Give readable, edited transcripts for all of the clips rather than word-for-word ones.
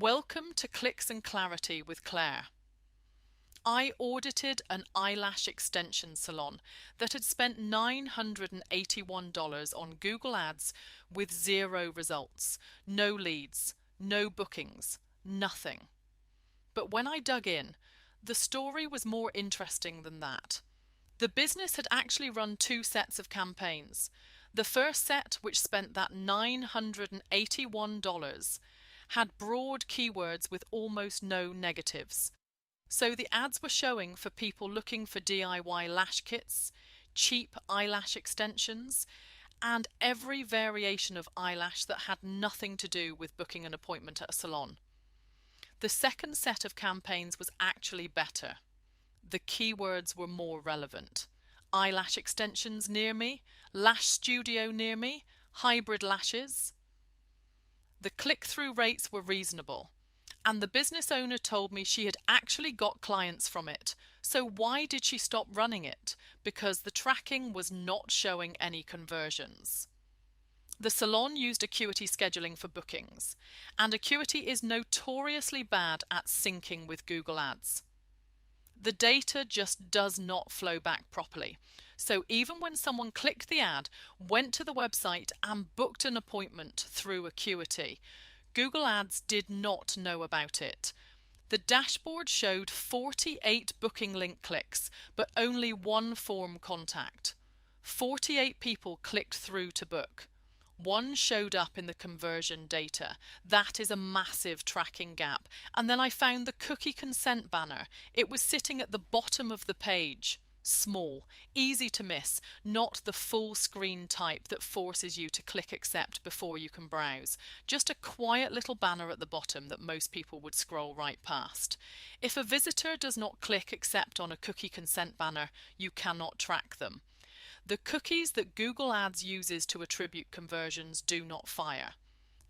Welcome to Clicks and Clarity with Claire. I audited an eyelash extension salon that had spent $981 on Google Ads with zero results, no leads, no bookings, nothing. But when I dug in, the story was more interesting than that. The business had actually run two sets of campaigns. The first set, which spent that $981, had broad keywords with almost no negatives. So the ads were showing for people looking for DIY lash kits, cheap eyelash extensions, and every variation of eyelash that had nothing to do with booking an appointment at a salon. The second set of campaigns was actually better. The keywords were more relevant. Eyelash extensions near me, lash studio near me, hybrid lashes. The click-through rates were reasonable, and the business owner told me she had actually got clients from it. So why did she stop running it? Because the tracking was not showing any conversions. The salon used Acuity Scheduling for bookings, and Acuity is notoriously bad at syncing with Google Ads. The data just does not flow back properly. So even when someone clicked the ad, went to the website and booked an appointment through Acuity, Google Ads did not know about it. The dashboard showed 48 booking link clicks, but only one form contact. 48 people clicked through to book. One showed up in the conversion data. That is a massive tracking gap. And then I found the cookie consent banner. It was sitting at the bottom of the page. Small, easy to miss, not the full screen type that forces you to click accept before you can browse. Just a quiet little banner at the bottom that most people would scroll right past. If a visitor does not click accept on a cookie consent banner, you cannot track them. The cookies that Google Ads uses to attribute conversions do not fire.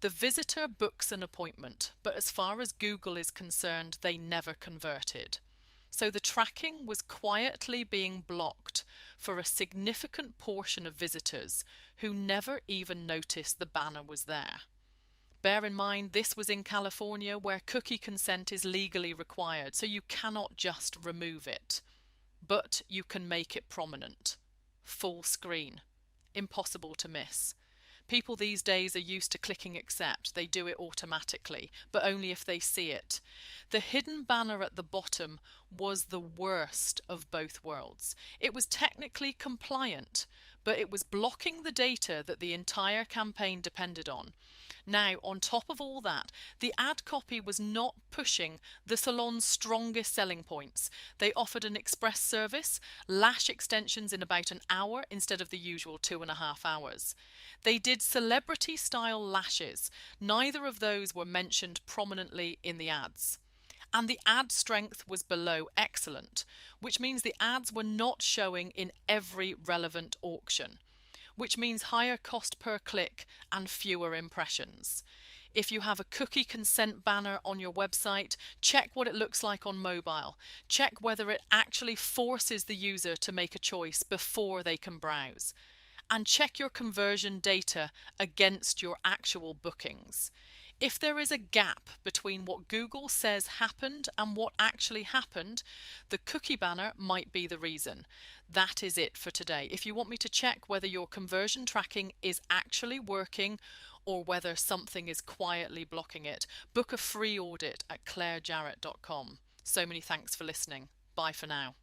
The visitor books an appointment, but as far as Google is concerned, they never converted. So the tracking was quietly being blocked for a significant portion of visitors who never even noticed the banner was there. Bear in mind, this was in California where cookie consent is legally required, so you cannot just remove it. But you can make it prominent. Full screen. Impossible to miss. People these days are used to clicking accept. They do it automatically, but only if they see it. The hidden banner at the bottom was the worst of both worlds. It was technically compliant, but it was blocking the data that the entire campaign depended on. Now, on top of all that, the ad copy was not pushing the salon's strongest selling points. They offered an express service, lash extensions in about an hour instead of the usual 2.5 hours. They did celebrity-style lashes. Neither of those were mentioned prominently in the ads. And the ad strength was below excellent, which means the ads were not showing in every relevant auction, which means higher cost per click and fewer impressions. If you have a cookie consent banner on your website, check what it looks like on mobile. Check whether it actually forces the user to make a choice before they can browse. And check your conversion data against your actual bookings. If there is a gap between what Google says happened and what actually happened, the cookie banner might be the reason. That is it for today. If you want me to check whether your conversion tracking is actually working or whether something is quietly blocking it, book a free audit at clairejarrett.com. So many thanks for listening. Bye for now.